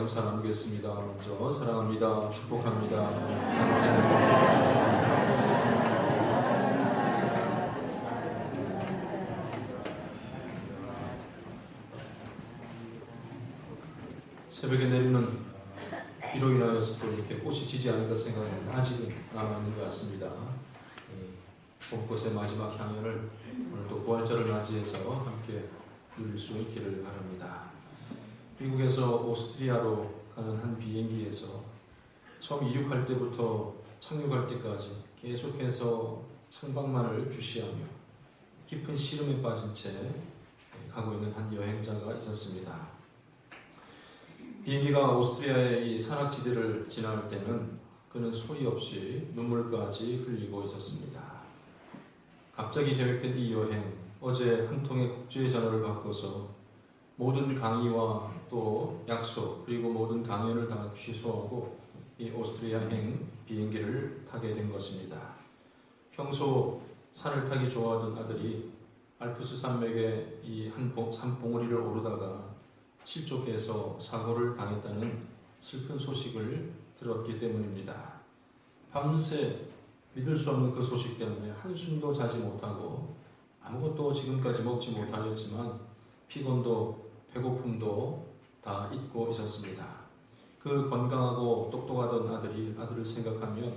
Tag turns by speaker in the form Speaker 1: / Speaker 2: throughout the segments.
Speaker 1: 기도와 인사 나누겠습니다. 먼저 사랑합니다. 축복합니다. 반갑습니다. 새벽에 내리는 비로 인하여서 또 이렇게 꽃이 지지 않을까 생각하는데 아직은 남아있는 것 같습니다. 봄꽃의 마지막 향연을 오늘 또 부활절을 맞이해서 함께 누릴 수 있기를 바랍니다. 미국에서 오스트리아로 가는 한 비행기에서 처음 이륙할 때부터 착륙할 때까지 계속해서 창밖만을 주시하며 깊은 시름에 빠진 채 가고 있는 한 여행자가 있었습니다. 비행기가 오스트리아의 이 산악지대를 지나갈 때는 그는 소리 없이 눈물까지 흘리고 있었습니다. 갑자기 계획된 이 여행, 어제 한 통의 국제 전화를 받고서 모든 강의와 또 약속 그리고 모든 강연을 다 취소하고 이 오스트리아행 비행기를 타게 된 것입니다. 평소 산을 타기 좋아하던 아들이 알프스 산맥의 이 한 산봉우리를 오르다가 실족해서 사고를 당했다는 슬픈 소식을 들었기 때문입니다. 밤새 믿을 수 없는 그 소식 때문에 한숨도 자지 못하고 아무것도 지금까지 먹지 못하였지만 피곤도 배고픔도 다 잊고 있었습니다. 그 건강하고 똑똑하던 아들을 생각하며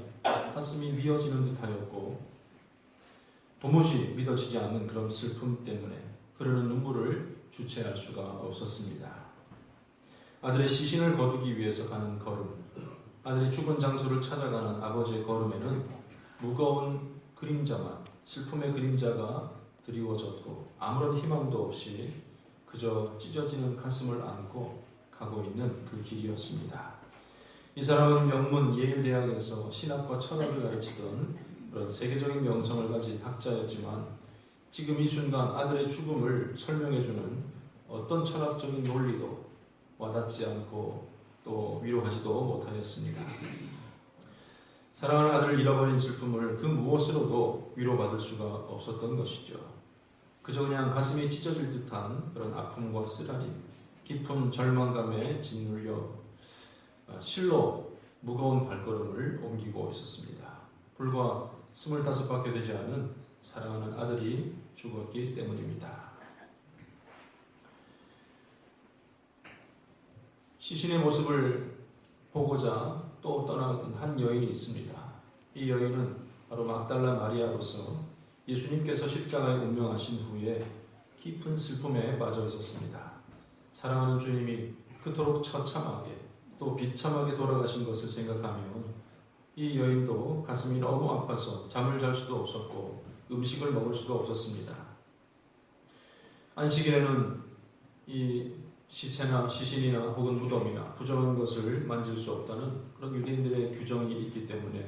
Speaker 1: 가슴이 미어지는 듯하였고 도무지 믿어지지 않는 그런 슬픔 때문에 흐르는 눈물을 주체할 수가 없었습니다. 아들의 시신을 거두기 위해서 가는 걸음, 아들이 죽은 장소를 찾아가는 아버지의 걸음에는 무거운 그림자만, 슬픔의 그림자가 드리워졌고 아무런 희망도 없이 그저 찢어지는 가슴을 안고 가고 있는 그 길이었습니다. 이 사람은 명문 예일대학에서 신학과 철학을 가르치던 그런 세계적인 명성을 가진 학자였지만 지금 이 순간 아들의 죽음을 설명해주는 어떤 철학적인 논리도 와닿지 않고 또 위로하지도 못하였습니다. 사랑하는 아들을 잃어버린 슬픔을 그 무엇으로도 위로받을 수가 없었던 것이죠. 그저 그냥 가슴이 찢어질 듯한 그런 아픔과 쓰라림, 깊은 절망감에 짓눌려 실로 무거운 발걸음을 옮기고 있었습니다. 불과 25밖에 되지 않은 사랑하는 아들이 죽었기 때문입니다. 시신의 모습을 보고자 또 떠나갔던 한 여인이 있습니다. 이 여인은 바로 막달라 마리아로서 예수님께서 십자가에 운명하신 후에 깊은 슬픔에 빠져 있었습니다. 사랑하는 주님이 그토록 처참하게 또 비참하게 돌아가신 것을 생각하면 이 여인도 가슴이 너무 아파서 잠을 잘 수도 없었고 음식을 먹을 수가 없었습니다. 안식일에는 이 시신이나 혹은 무덤이나 부정한 것을 만질 수 없다는 그런 유대인들의 규정이 있기 때문에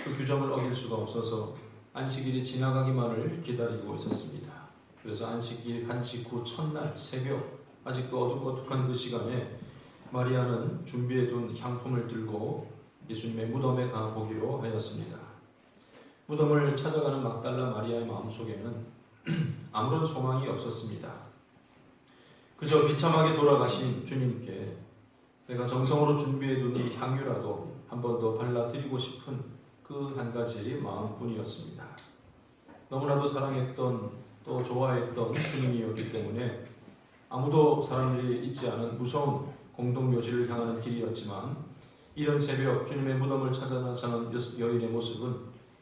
Speaker 1: 그 규정을 어길 수가 없어서 안식일이 지나가기만을 기다리고 있었습니다. 그래서 안식일 한식 후 첫날 새벽 아직도 어둑어둑한 그 시간에 마리아는 준비해둔 향품을 들고 예수님의 무덤에 가보기로 하였습니다. 무덤을 찾아가는 막달라 마리아의 마음속에는 아무런 소망이 없었습니다. 그저 비참하게 돌아가신 주님께 내가 정성으로 준비해둔 이 향유라도 한 번 더 발라드리고 싶은 그 한 가지 마음뿐이었습니다. 너무나도 사랑했던 또 좋아했던 주님이었기 때문에 아무도 사람들이 잊지 않은 무서운 공동묘지를 향하는 길이었지만 이런 새벽 주님의 무덤을 찾아 나서는 여인의 모습은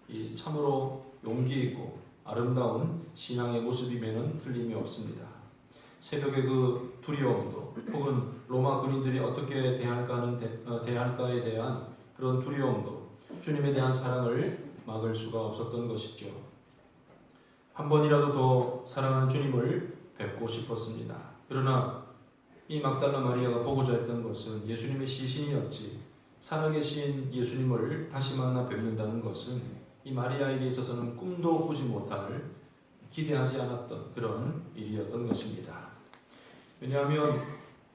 Speaker 1: 이 참으로 용기 있고 아름다운 신앙의 모습임에는 틀림이 없습니다. 새벽의 그 두려움도 혹은 로마 군인들이 어떻게 대할까에 대한 그런 두려움도 주님에 대한 사랑을 막을 수가 없었던 것이죠. 한 번이라도 더 사랑하는 주님을 뵙고 싶었습니다. 그러나 이 막달라 마리아가 보고자 했던 것은 예수님의 시신이었지 살아계신 예수님을 다시 만나 뵙는다는 것은 이 마리아에게 있어서는 꿈도 꾸지 못할 기대하지 않았던 그런 일이었던 것입니다. 왜냐하면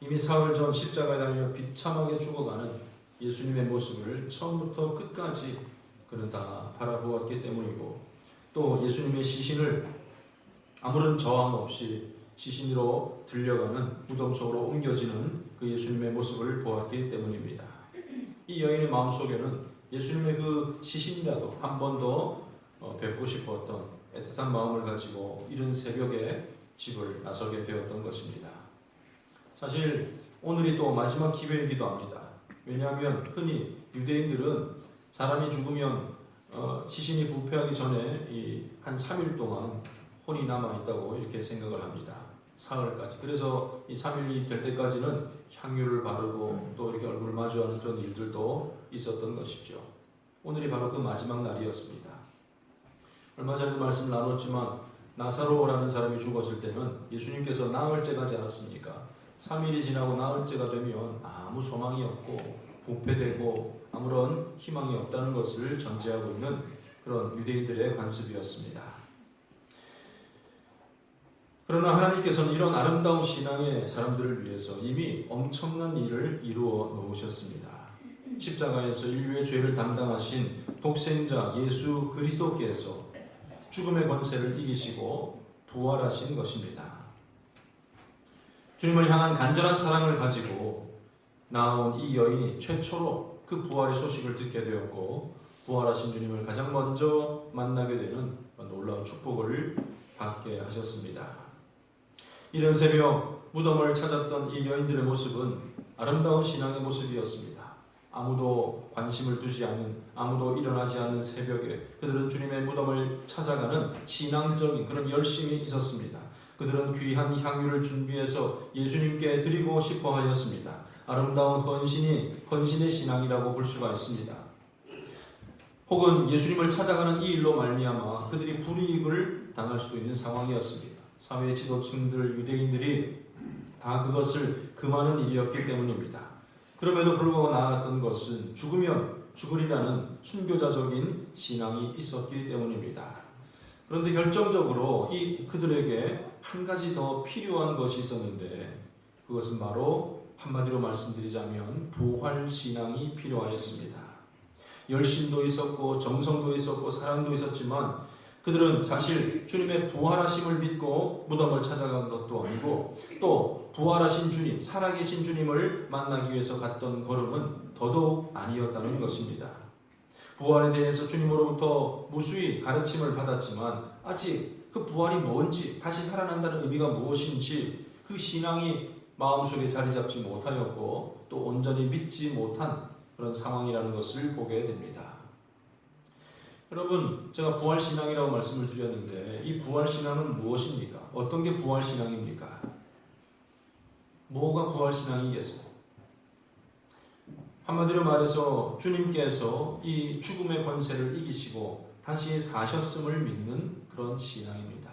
Speaker 1: 이미 사흘 전 십자가에 달려 비참하게 죽어가는 예수님의 모습을 처음부터 끝까지 그는 다 바라보았기 때문이고 또 예수님의 시신을 아무런 저항 없이 시신으로 들려가는 무덤 속으로 옮겨지는 그 예수님의 모습을 보았기 때문입니다. 이 여인의 마음속에는 예수님의 그 시신이라도 한 번 더 뵙고 싶었던 애틋한 마음을 가지고 이른 새벽에 집을 나서게 되었던 것입니다. 사실 오늘이 또 마지막 기회이기도 합니다. 왜냐하면 흔히 유대인들은 사람이 죽으면 시신이 부패하기 전에 한 3일 동안 혼이 남아있다고 이렇게 생각을 합니다. 사흘까지. 그래서 이 3일이 될 때까지는 향유를 바르고 또 이렇게 얼굴을 마주하는 그런 일들도 있었던 것이죠. 오늘이 바로 그 마지막 날이었습니다. 얼마 전에도 말씀을 나눴지만 나사로라는 사람이 죽었을 때는 예수님께서 나흘째 가지 않았습니까? 3일이 지나고 나흘째가 되면 아무 소망이 없고 부패되고 아무런 희망이 없다는 것을 전제하고 있는 그런 유대인들의 관습이었습니다. 그러나 하나님께서는 이런 아름다운 신앙의 사람들을 위해서 이미 엄청난 일을 이루어 놓으셨습니다. 십자가에서 인류의 죄를 담당하신 독생자 예수 그리스도께서 죽음의 권세를 이기시고 부활하신 것입니다. 주님을 향한 간절한 사랑을 가지고 나온 이 여인이 최초로 그 부활의 소식을 듣게 되었고 부활하신 주님을 가장 먼저 만나게 되는 놀라운 축복을 받게 하셨습니다. 이른 새벽 무덤을 찾았던 이 여인들의 모습은 아름다운 신앙의 모습이었습니다. 아무도 관심을 두지 않는, 아무도 일어나지 않는 새벽에 그들은 주님의 무덤을 찾아가는 신앙적인 그런 열심이 있었습니다. 그들은 귀한 향유를 준비해서 예수님께 드리고 싶어 하였습니다. 아름다운 헌신의 신앙이라고 볼 수가 있습니다. 혹은 예수님을 찾아가는 이 일로 말미암아 그들이 불이익을 당할 수도 있는 상황이었습니다. 사회 지도층들, 유대인들이 다 그것을 금하는 일이었기 때문입니다. 그럼에도 불구하고 나아갔던 것은 죽으면 죽으리라는 순교자적인 신앙이 있었기 때문입니다. 그런데 결정적으로 그들에게 한 가지 더 필요한 것이 있었는데 그것은 바로 한마디로 말씀드리자면 부활신앙이 필요하였습니다. 열심도 있었고 정성도 있었고 사랑도 있었지만 그들은 사실 주님의 부활하심을 믿고 무덤을 찾아간 것도 아니고 또 부활하신 주님, 살아계신 주님을 만나기 위해서 갔던 걸음은 더더욱 아니었다는 것입니다. 부활에 대해서 주님으로부터 무수히 가르침을 받았지만 아직 그 부활이 뭔지, 다시 살아난다는 의미가 무엇인지 그 신앙이 마음속에 자리 잡지 못하였고 또 온전히 믿지 못한 그런 상황이라는 것을 보게 됩니다. 여러분, 제가 부활신앙이라고 말씀을 드렸는데 이 부활신앙은 무엇입니까? 어떤 게 부활신앙입니까? 뭐가 부활신앙이겠어요? 한마디로 말해서 주님께서 이 죽음의 권세를 이기시고 다시 사셨음을 믿는 그런 신앙입니다.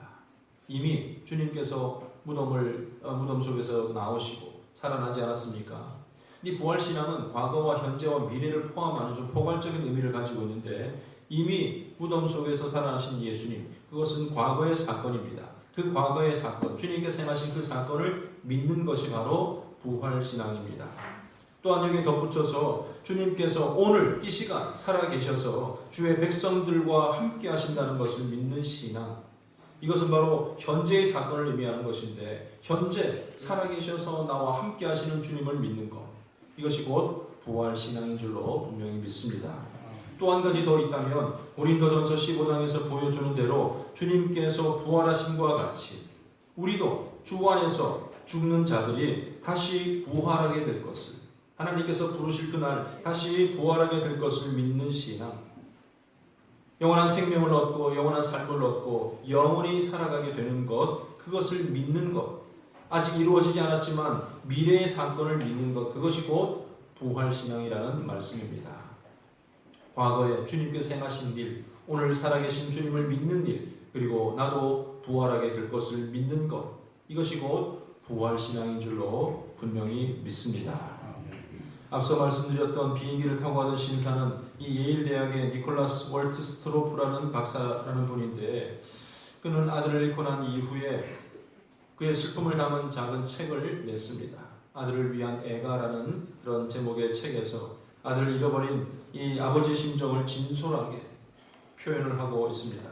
Speaker 1: 이미 주님께서 무덤 속에서 나오시고 살아나지 않았습니까? 이 부활신앙은 과거와 현재와 미래를 포함하는 좀 포괄적인 의미를 가지고 있는데 이미 무덤 속에서 살아나신 예수님, 그것은 과거의 사건입니다. 그 과거의 사건, 주님께서 행하신 그 사건을 믿는 것이 바로 부활신앙입니다. 또한 여기에 덧붙여서 주님께서 오늘 이 시간 살아계셔서 주의 백성들과 함께 하신다는 것을 믿는 신앙, 이것은 바로 현재의 사건을 의미하는 것인데 현재 살아계셔서 나와 함께 하시는 주님을 믿는 것, 이것이 곧 부활신앙인 줄로 분명히 믿습니다. 또 한 가지 더 있다면 고린도전서 15장에서 보여주는 대로 주님께서 부활하심과 같이 우리도 주 안에서 죽는 자들이 다시 부활하게 될 것을, 하나님께서 부르실 그날 다시 부활하게 될 것을 믿는 신앙, 영원한 생명을 얻고 영원한 삶을 얻고 영원히 살아가게 되는 것, 그것을 믿는 것, 아직 이루어지지 않았지만 미래의 사건을 믿는 것, 그것이 곧 부활신앙이라는 말씀입니다. 과거에 주님께서 행하신 일, 오늘 살아계신 주님을 믿는 일, 그리고 나도 부활하게 될 것을 믿는 것, 이것이 곧 부활신앙인 줄로 분명히 믿습니다. 앞서 말씀드렸던 비행기를 타고 가던 신사는 이 예일 대학의 니콜라스 월트 스트로프라는 박사라는 분인데 그는 아들을 잃고 난 이후에 그의 슬픔을 담은 작은 책을 냈습니다. 아들을 위한 애가라는 그런 제목의 책에서 아들을 잃어버린 이 아버지의 심정을 진솔하게 표현을 하고 있습니다.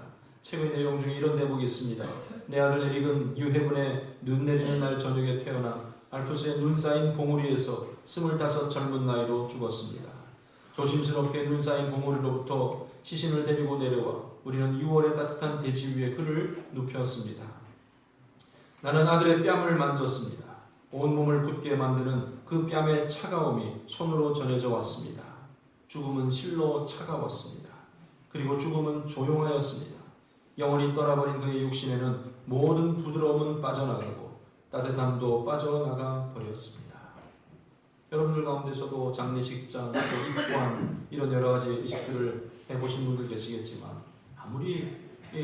Speaker 1: 책의 내용 중에 이런 대목이 있습니다. 내 아들 에릭은 유해군에 눈 내리는 날 저녁에 태어나 알프스의 눈 쌓인 봉우리에서 25 젊은 나이로 죽었습니다. 조심스럽게 눈 쌓인 봉우리로부터 시신을 데리고 내려와 우리는 6월의 따뜻한 대지 위에 그를 눕혔습니다. 나는 아들의 뺨을 만졌습니다. 온몸을 굳게 만드는 그 뺨의 차가움이 손으로 전해져 왔습니다. 죽음은 실로 차가웠습니다. 그리고 죽음은 조용하였습니다. 영원히 떠나버린 그의 육신에는 모든 부드러움은 빠져나가고 따뜻함도 빠져나가 버렸습니다. 여러분들 가운데서도 장례식장, 또 입관 이런 여러 가지 의식들을 해보신 분들 계시겠지만 아무리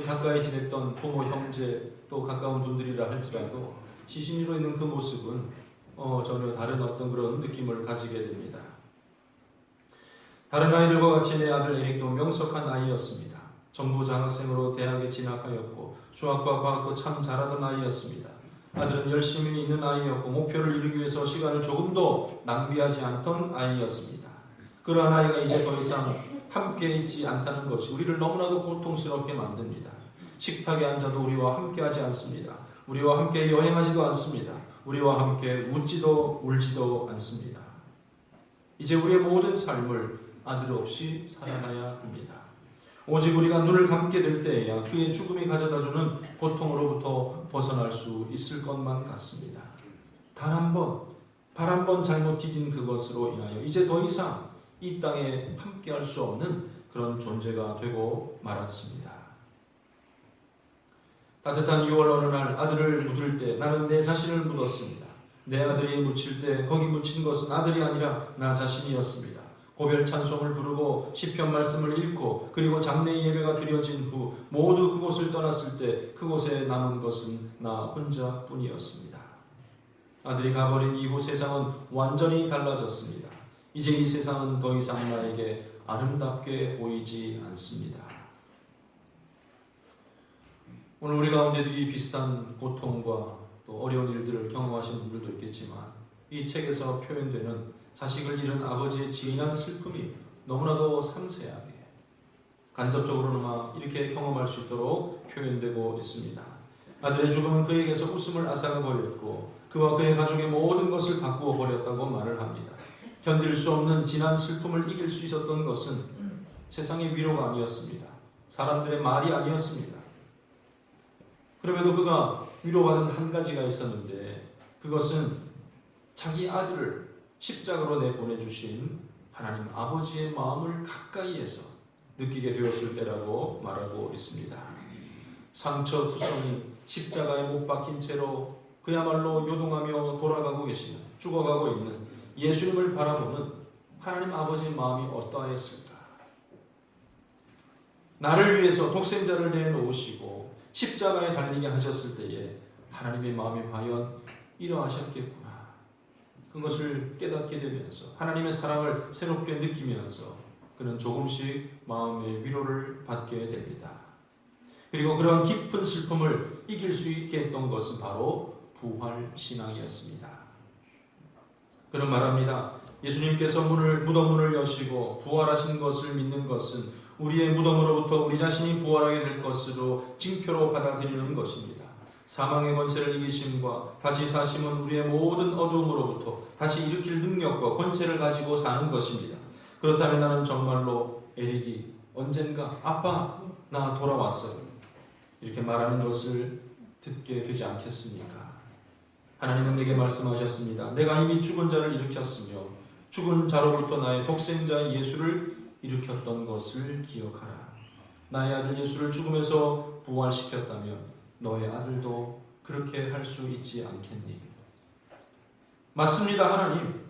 Speaker 1: 가까이 지냈던 부모, 형제 또 가까운 분들이라 할지라도 시신으로 있는 그 모습은 전혀 다른 어떤 그런 느낌을 가지게 됩니다. 다른 아이들과 같이 내 아들 에릭도 명석한 아이였습니다. 정부 장학생으로 대학에 진학하였고 수학과 과학도 참 잘하던 아이였습니다. 아들은 열심히 있는 아이였고 목표를 이루기 위해서 시간을 조금도 낭비하지 않던 아이였습니다. 그러한 아이가 이제 더 이상 함께 있지 않다는 것이 우리를 너무나도 고통스럽게 만듭니다. 식탁에 앉아도 우리와 함께 하지 않습니다. 우리와 함께 여행하지도 않습니다. 우리와 함께 웃지도 울지도 않습니다. 이제 우리의 모든 삶을 아들 없이 살아가야 합니다. 오직 우리가 눈을 감게 될 때에야 그의 죽음이 가져다주는 고통으로부터 벗어날 수 있을 것만 같습니다. 단 한 번, 발 한 번 잘못 디딘 그것으로 인하여 이제 더 이상 이 땅에 함께할 수 없는 그런 존재가 되고 말았습니다. 따뜻한 6월 어느 날 아들을 묻을 때 나는 내 자신을 묻었습니다. 내 아들이 묻힐 때 거기 묻힌 것은 아들이 아니라 나 자신이었습니다. 고별 찬송을 부르고 시편 말씀을 읽고 그리고 장례 예배가 드려진 후 모두 그곳을 떠났을 때 그곳에 남은 것은 나 혼자뿐이었습니다. 아들이 가버린 이후 세상은 완전히 달라졌습니다. 이제 이 세상은 더 이상 나에게 아름답게 보이지 않습니다. 오늘 우리 가운데도 이 비슷한 고통과 또 어려운 일들을 경험하시는 분들도 있겠지만 이 책에서 표현되는 자식을 잃은 아버지의 진한 슬픔이 너무나도 상세하게 간접적으로나마 이렇게 경험할 수 있도록 표현되고 있습니다. 아들의 죽음은 그에게서 웃음을 앗아가 버렸고 그와 그의 가족의 모든 것을 바꾸어 버렸다고 말을 합니다. 견딜 수 없는 진한 슬픔을 이길 수 있었던 것은 세상의 위로가 아니었습니다. 사람들의 말이 아니었습니다. 그럼에도 그가 위로받은 한 가지가 있었는데 그것은 자기 아들을 십자가로 내보내주신 하나님 아버지의 마음을 가까이에서 느끼게 되었을 때라고 말하고 있습니다. 상처투성이 십자가에 못 박힌 채로 그야말로 요동하며 돌아가고 계시는, 죽어가고 있는 예수님을 바라보는 하나님 아버지의 마음이 어떠하였을까? 나를 위해서 독생자를 내놓으시고 십자가에 달리게 하셨을 때에 하나님의 마음이 과연 이러하셨겠구나. 그것을 깨닫게 되면서 하나님의 사랑을 새롭게 느끼면서 그는 조금씩 마음의 위로를 받게 됩니다. 그리고 그런 깊은 슬픔을 이길 수 있게 했던 것은 바로 부활신앙이었습니다. 그는 말합니다. 예수님께서 무덤문을 여시고 부활하신 것을 믿는 것은 우리의 무덤으로부터 우리 자신이 부활하게 될 것으로 징표로 받아들이는 것입니다. 사망의 권세를 이기심과 다시 사심은 우리의 모든 어두움으로부터 다시 일으킬 능력과 권세를 가지고 사는 것입니다. 그렇다면 나는 정말로 에릭이 언젠가 아빠 나 돌아왔어요 이렇게 말하는 것을 듣게 되지 않겠습니까? 하나님은 내게 말씀하셨습니다. 내가 이미 죽은 자를 일으켰으며 죽은 자로부터 나의 독생자 예수를 일으켰던 것을 기억하라. 나의 아들 예수를 죽음에서 부활시켰다면 너의 아들도 그렇게 할 수 있지 않겠니? 맞습니다, 하나님.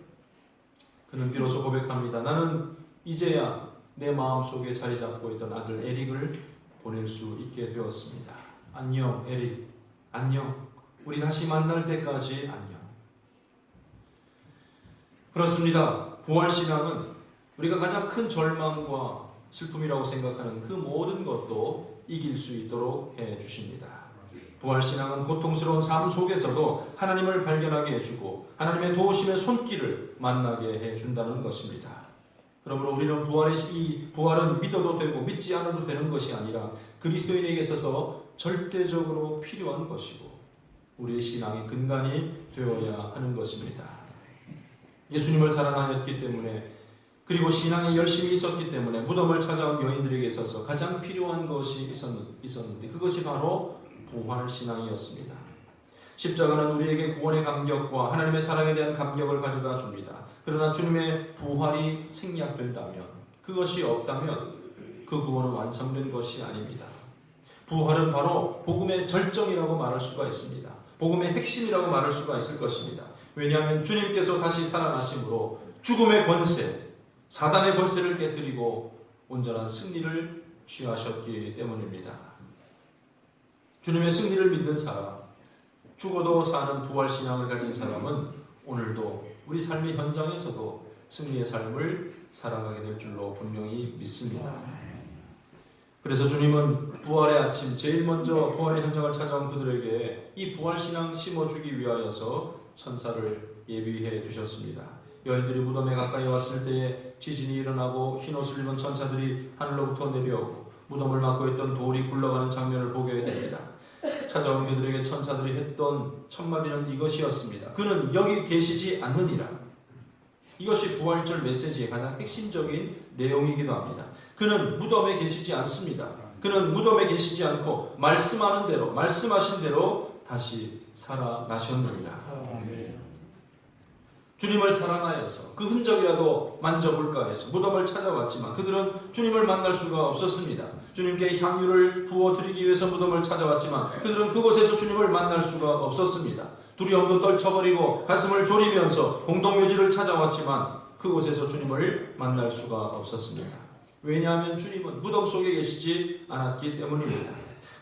Speaker 1: 그는 비로소 고백합니다. 나는 이제야 내 마음속에 자리 잡고 있던 아들 에릭을 보낼 수 있게 되었습니다. 안녕, 에릭. 안녕. 우리 다시 만날 때까지 안녕. 그렇습니다. 부활신앙은 우리가 가장 큰 절망과 슬픔이라고 생각하는 그 모든 것도 이길 수 있도록 해주십니다. 부활신앙은 고통스러운 삶 속에서도 하나님을 발견하게 해주고 하나님의 도우심의 손길을 만나게 해준다는 것입니다. 그러므로 우리는 부활은 믿어도 되고 믿지 않아도 되는 것이 아니라 그리스도인에게 있어서 절대적으로 필요한 것이고 우리의 신앙의 근간이 되어야 하는 것입니다. 예수님을 사랑하였기 때문에, 그리고 신앙에 열심히 있었기 때문에 무덤을 찾아온 여인들에게 있어서 가장 필요한 것이 있었는데 그것이 바로 부활신앙이었습니다. 십자가는 우리에게 구원의 감격과 하나님의 사랑에 대한 감격을 가져다 줍니다. 그러나 주님의 부활이 생략된다면, 그것이 없다면 그 구원은 완성된 것이 아닙니다. 부활은 바로 복음의 절정이라고 말할 수가 있습니다. 복음의 핵심이라고 말할 수가 있을 것입니다. 왜냐하면 주님께서 다시 살아나심으로 죽음의 권세, 사단의 권세를 깨뜨리고 온전한 승리를 취하셨기 때문입니다. 주님의 승리를 믿는 사람, 죽어도 사는 부활신앙을 가진 사람은 오늘도 우리 삶의 현장에서도 승리의 삶을 살아가게 될 줄로 분명히 믿습니다. 그래서 주님은 부활의 아침, 제일 먼저 부활의 현장을 찾아온 그들에게 이 부활신앙 심어주기 위하여서 천사를 예비해 두셨습니다. 여인들이 무덤에 가까이 왔을 때에 지진이 일어나고 흰옷을 입은 천사들이 하늘로부터 내려오고 무덤을 막고 있던 돌이 굴러가는 장면을 보게 됩니다. 찾아온 그들에게 천사들이 했던 첫마디는 이것이었습니다. 그는 여기 계시지 않느니라. 이것이 부활절 메시지의 가장 핵심적인 내용이기도 합니다. 그는 무덤에 계시지 않습니다. 그는 무덤에 계시지 않고 말씀하는 대로, 말씀하신 대로 다시 살아나셨느니라. 주님을 사랑하여서 그 흔적이라도 만져볼까 해서 무덤을 찾아왔지만 그들은 주님을 만날 수가 없었습니다. 주님께 향유를 부어드리기 위해서 무덤을 찾아왔지만 그들은 그곳에서 주님을 만날 수가 없었습니다. 두려움도 떨쳐버리고 가슴을 졸이면서 공동묘지를 찾아왔지만 그곳에서 주님을 만날 수가 없었습니다. 왜냐하면 주님은 무덤 속에 계시지 않았기 때문입니다.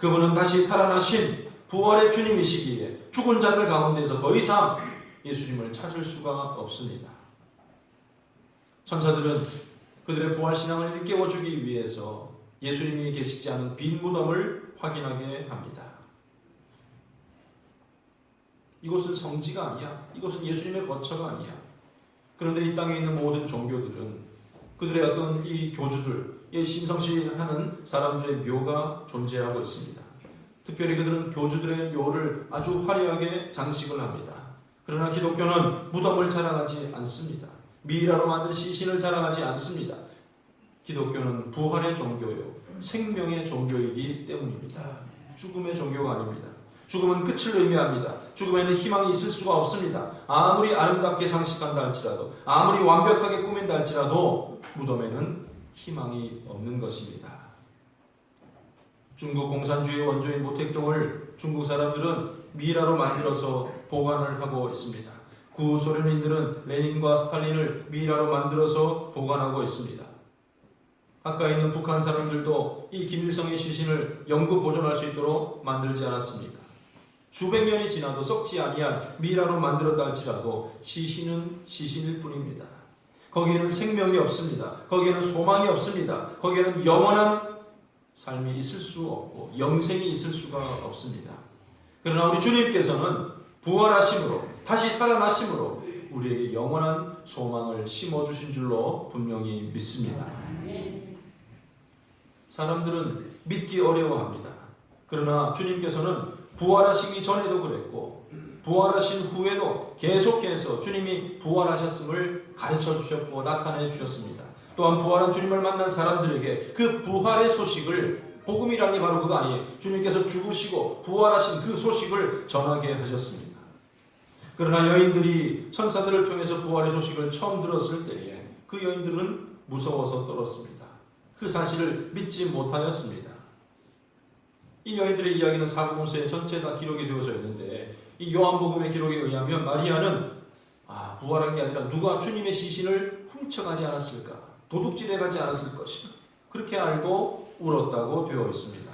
Speaker 1: 그분은 다시 살아나신 부활의 주님이시기에 죽은 자들 가운데서 더 이상 예수님을 찾을 수가 없습니다. 천사들은 그들의 부활신앙을 일깨워주기 위해서 예수님이 계시지 않은 빈 무덤을 확인하게 합니다. 이곳은 성지가 아니야. 이곳은 예수님의 거처가 아니야. 그런데 이 땅에 있는 모든 종교들은 그들의 어떤 이 교주들, 신성시하는 사람들의 묘가 존재하고 있습니다. 특별히 그들은 교주들의 묘를 아주 화려하게 장식을 합니다. 그러나 기독교는 무덤을 자랑하지 않습니다. 미이라로 만든 시신을 자랑하지 않습니다. 기독교는 부활의 종교요, 생명의 종교이기 때문입니다. 죽음의 종교가 아닙니다. 죽음은 끝을 의미합니다. 죽음에는 희망이 있을 수가 없습니다. 아무리 아름답게 장식한다 할지라도, 아무리 완벽하게 꾸민다 할지라도 무덤에는 희망이 없는 것입니다. 중국 공산주의 원조인 모택동을 중국 사람들은 미라로 만들어서 보관을 하고 있습니다. 구소련인들은 레닌과 스탈린을 미라로 만들어서 보관하고 있습니다. 가까이 있는 북한 사람들도 이 김일성의 시신을 영구 보존할 수 있도록 만들지 않았습니까? 수백 년이 지나도 썩지 아니한 미라로 만들었다 할지라도 시신은 시신일 뿐입니다. 거기에는 생명이 없습니다. 거기에는 소망이 없습니다. 거기에는 영원한 삶이 있을 수 없고 영생이 있을 수가 없습니다. 그러나 우리 주님께서는 부활하심으로, 다시 살아나심으로 우리에게 영원한 소망을 심어주신 줄로 분명히 믿습니다. 사람들은 믿기 어려워합니다. 그러나 주님께서는 부활하시기 전에도 그랬고 부활하신 후에도 계속해서 주님이 부활하셨음을 가르쳐 주셨고 나타내 주셨습니다. 또한 부활한 주님을 만난 사람들에게 그 부활의 소식을, 복음이라는 게 바로 그거 아니에요. 주님께서 죽으시고 부활하신 그 소식을 전하게 하셨습니다. 그러나 여인들이 천사들을 통해서 부활의 소식을 처음 들었을 때에 그 여인들은 무서워서 떨었습니다. 그 사실을 믿지 못하였습니다. 이 여인들의 이야기는 사복음서에 전체 다 기록이 되어져 있는데 이 요한복음의 기록에 의하면 마리아는 부활한 게 아니라 누가 주님의 시신을 훔쳐가지 않았을까, 도둑질해 가지 않았을 것이다, 그렇게 알고 울었다고 되어 있습니다.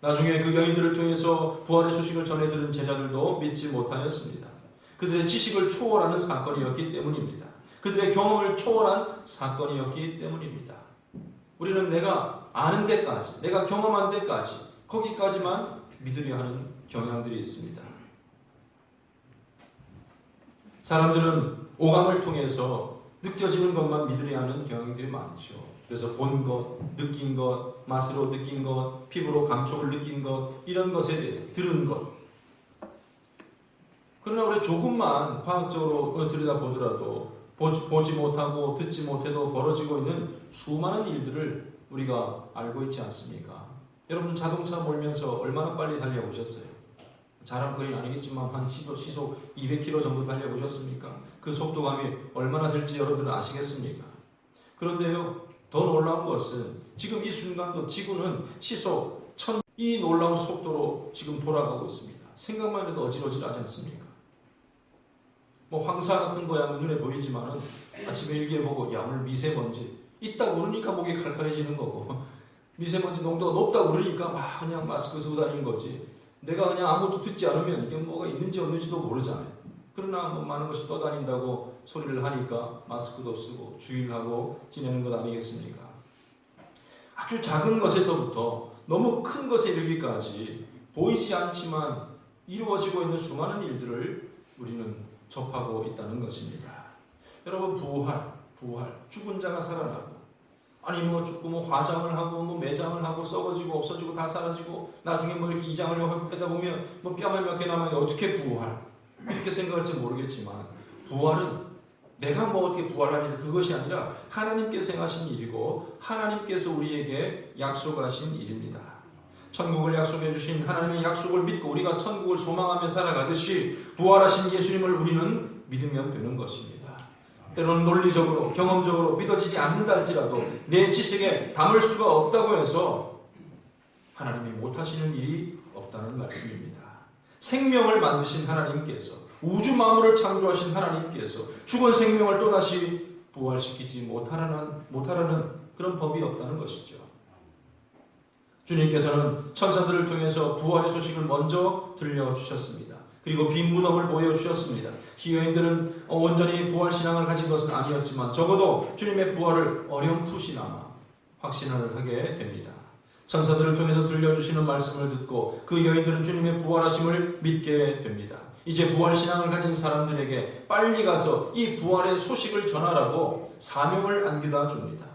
Speaker 1: 나중에 그 여인들을 통해서 부활의 소식을 전해들은 제자들도 믿지 못하였습니다. 그들의 지식을 초월하는 사건이었기 때문입니다. 그들의 경험을 초월한 사건이었기 때문입니다. 우리는 내가 아는 데까지, 내가 경험한 데까지, 거기까지만 믿으려 하는 경향들이 있습니다. 사람들은 오감을 통해서 느껴지는 것만 믿으려 하는 경향들이 많죠. 그래서 본 것, 느낀 것, 맛으로 느낀 것, 피부로 감촉을 느낀 것, 이런 것에 대해서 들은 것, 그러나 우리 조금만 과학적으로 들여다보더라도 보지 못하고 듣지 못해도 벌어지고 있는 수많은 일들을 우리가 알고 있지 않습니까? 여러분 자동차 몰면서 얼마나 빨리 달려보셨어요? 자랑거리는 아니겠지만 한 시속 200km 정도 달려보셨습니까? 그 속도감이 얼마나 될지 여러분들은 아시겠습니까? 그런데요, 더 놀라운 것은 지금 이 순간도 지구는 시속 1000, 이 놀라운 속도로 지금 돌아가고 있습니다. 생각만 해도 어질어질하지 않습니까? 뭐 황사 같은 거야 눈에 보이지만은 아침에 일기에 보고 야 오늘 미세먼지 있다고 그러니까 목이 칼칼해지는 거고 미세먼지 농도가 높다고 그러니까 막 그냥 마스크 쓰고 다니는 거지. 내가 그냥 아무것도 듣지 않으면 이게 뭐가 있는지 없는지도 모르잖아요. 그러나 뭐 많은 것이 떠다닌다고 소리를 하니까 마스크도 쓰고 주의를 하고 지내는 것 아니겠습니까? 아주 작은 것에서부터 너무 큰 것에 이르기까지 보이지 않지만 이루어지고 있는 수많은 일들을 우리는 접하고 있다는 것입니다. 여러분 부활, 죽은 자가 살아나고 아니 뭐 죽고 뭐 화장을 하고 뭐 매장을 하고 썩어지고 없어지고 다 사라지고 나중에 뭐 이렇게 이장을 회복하다 보면 뭐 뼈만 몇 개 남았는데 어떻게 부활? 이렇게 생각할지 모르겠지만 부활은 내가 뭐 어떻게 부활하냐 그것이 아니라 하나님께서 행하신 일이고 하나님께서 우리에게 약속하신 일입니다. 천국을 약속해 주신 하나님의 약속을 믿고 우리가 천국을 소망하며 살아가듯이 부활하신 예수님을 우리는 믿으면 되는 것입니다. 때로는 논리적으로 경험적으로 믿어지지 않는다 할지라도 내 지식에 담을 수가 없다고 해서 하나님이 못하시는 일이 없다는 말씀입니다. 생명을 만드신 하나님께서 우주 만물을 창조하신 하나님께서 죽은 생명을 또다시 부활시키지 못하라는 그런 법이 없다는 것이죠. 주님께서는 천사들을 통해서 부활의 소식을 먼저 들려주셨습니다. 그리고 빈 무덤을 보여주셨습니다. 희여인들은 온전히 부활신앙을 가진 것은 아니었지만 적어도 주님의 부활을 어렴풋이나마 확신을 하게 됩니다. 천사들을 통해서 들려주시는 말씀을 듣고 그 여인들은 주님의 부활하심을 믿게 됩니다. 이제 부활신앙을 가진 사람들에게 빨리 가서 이 부활의 소식을 전하라고 사명을 안겨다 줍니다.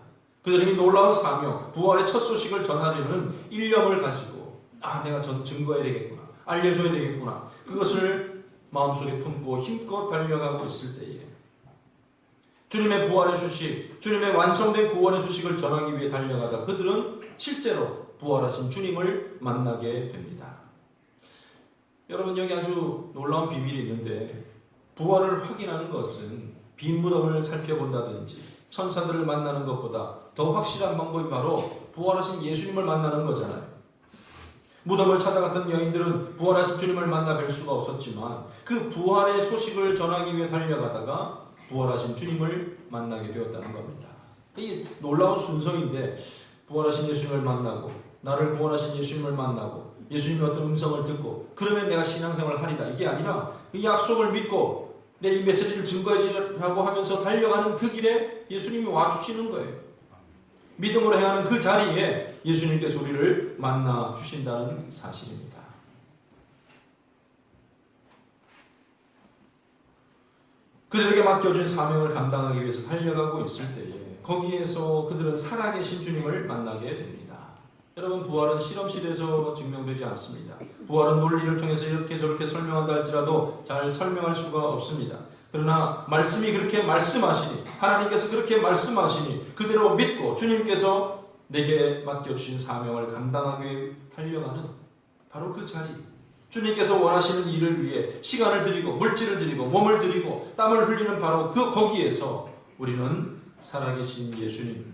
Speaker 1: 그들은 이 놀라운 사명, 부활의 첫 소식을 전하려는 일념을 가지고 내가 증거해야 되겠구나, 알려줘야 되겠구나, 그것을 마음속에 품고 힘껏 달려가고 있을 때에 주님의 부활의 소식, 주님의 완성된 구원의 소식을 전하기 위해 달려가다 그들은 실제로 부활하신 주님을 만나게 됩니다. 여러분 여기 아주 놀라운 비밀이 있는데 부활을 확인하는 것은 빈 무덤을 살펴본다든지 천사들을 만나는 것보다 더 확실한 방법이 바로 부활하신 예수님을 만나는 거잖아요. 무덤을 찾아갔던 여인들은 부활하신 주님을 만나 뵐 수가 없었지만 그 부활의 소식을 전하기 위해 달려가다가 부활하신 주님을 만나게 되었다는 겁니다. 이 놀라운 순서인데 부활하신 예수님을 만나고 나를 부활하신 예수님을 만나고 예수님의 어떤 음성을 듣고 그러면 내가 신앙생활을 하리라 이게 아니라 이 약속을 믿고 내 이 메시지를 증거하고 하면서 달려가는 그 길에 예수님이 와주시는 거예요. 믿음으로 행하는 그 자리에 예수님께서 우리를 만나 주신다는 사실입니다. 그들에게 맡겨준 사명을 감당하기 위해서 달려가고 있을 때에 거기에서 그들은 살아계신 주님을 만나게 됩니다. 여러분 부활은 실험실에서 증명되지 않습니다. 부활은 논리를 통해서 이렇게 저렇게 설명한다 할지라도 잘 설명할 수가 없습니다. 그러나 말씀이 그렇게 말씀하시니 하나님께서 그렇게 말씀하시니 그대로 믿고 주님께서 내게 맡겨주신 사명을 감당하기 달려가는 바로 그 자리, 주님께서 원하시는 일을 위해 시간을 들이고 물질을 들이고 몸을 들이고 땀을 흘리는 바로 그 거기에서 우리는 살아계신 예수님,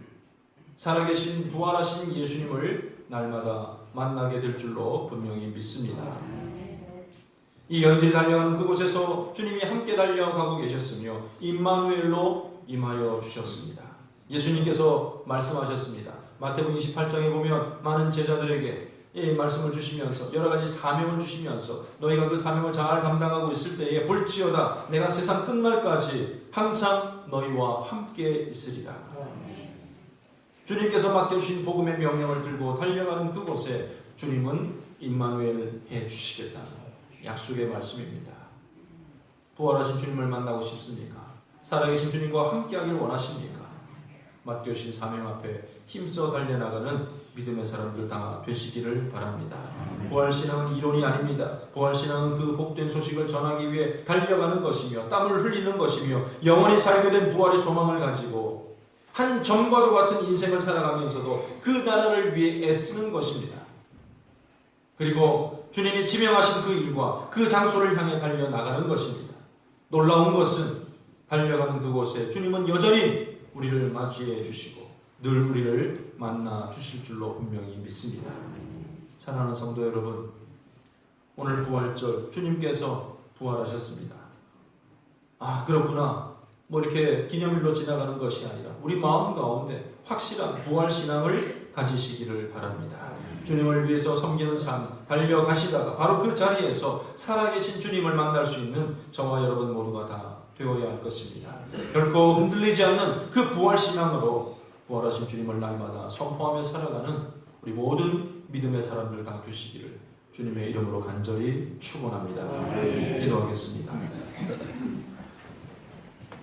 Speaker 1: 살아계신 부활하신 예수님을 날마다 만나게 될 줄로 분명히 믿습니다. 이 여인들이 달려가는 그곳에서 주님이 함께 달려가고 계셨으며 임마누엘로 임하여 주셨습니다. 예수님께서 말씀하셨습니다. 마태복음 28장에 보면 많은 제자들에게 이 말씀을 주시면서 여러 가지 사명을 주시면서 너희가 그 사명을 잘 감당하고 있을 때에 볼지어다 내가 세상 끝날까지 항상 너희와 함께 있으리라. 주님께서 맡겨주신 복음의 명령을 들고 달려가는 그곳에 주님은 임마누엘 해주시겠다는 약속의 말씀입니다. 부활하신 주님을 만나고 싶습니까? 살아계신 주님과 함께하길 원하십니까? 맡겨진 사명 앞에 힘써 달려나가는 믿음의 사람들 다 되시기를 바랍니다. 부활신앙은 이론이 아닙니다. 부활신앙은 그 복된 소식을 전하기 위해 달려가는 것이며 땀을 흘리는 것이며 영원히 살게 된 부활의 소망을 가지고 한 점과도 같은 인생을 살아가면서도 그 나라를 위해 애쓰는 것입니다. 그리고 주님이 지명하신 그 일과 그 장소를 향해 달려나가는 것입니다. 놀라운 것은 달려가는 그곳에 주님은 여전히 우리를 맞이해 주시고 늘 우리를 만나 주실 줄로 분명히 믿습니다. 사랑하는 성도 여러분, 오늘 부활절 주님께서 부활하셨습니다. 아, 그렇구나. 뭐 이렇게 기념일로 지나가는 것이 아니라 우리 마음 가운데 확실한 부활신앙을 가지시기를 바랍니다. 주님을 위해서 섬기는 삶 달려가시다가 바로 그 자리에서 살아계신 주님을 만날 수 있는 저와 여러분 모두가 다 되어야 할 것입니다. 결코 흔들리지 않는 그 부활신앙으로 부활하신 주님을 날마다 선포하며 살아가는 우리 모든 믿음의 사람들 다 되시기를 주님의 이름으로 간절히 축원합니다. 기도하겠습니다.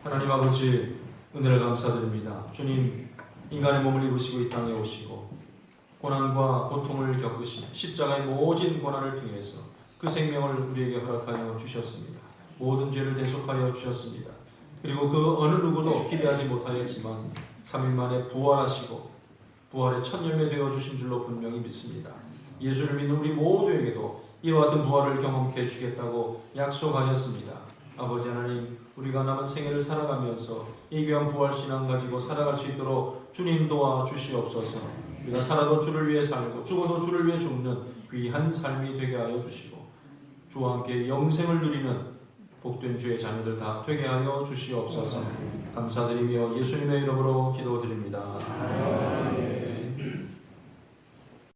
Speaker 1: 하나님 아버지, 은혜를 감사드립니다. 주님, 인간의 몸을 입으시고 이 땅에 오시고 고난과 고통을 겪으시며 십자가의 모진 고난을 통해서 그 생명을 우리에게 허락하여 주셨습니다. 모든 죄를 대속하여 주셨습니다. 그리고 그 어느 누구도 기대하지 못하였지만 3일 만에 부활하시고 부활의 첫 열매 되어 주신 줄로 분명히 믿습니다. 예수를 믿는 우리 모두에게도 이와 같은 부활을 경험케 해주겠다고 약속하셨습니다. 아버지 하나님, 우리가 남은 생애를 살아가면서 이 귀한 부활신앙 가지고 살아갈 수 있도록 주님 도와 주시옵소서. 우리가 살아도 주를 위해 살고 죽어도 주를 위해 죽는 귀한 삶이 되게 하여 주시고 주와 함께 영생을 누리는 복된 주의 자녀들 다 되게 하여 주시옵소서. 감사드리며 예수님의 이름으로 기도드립니다.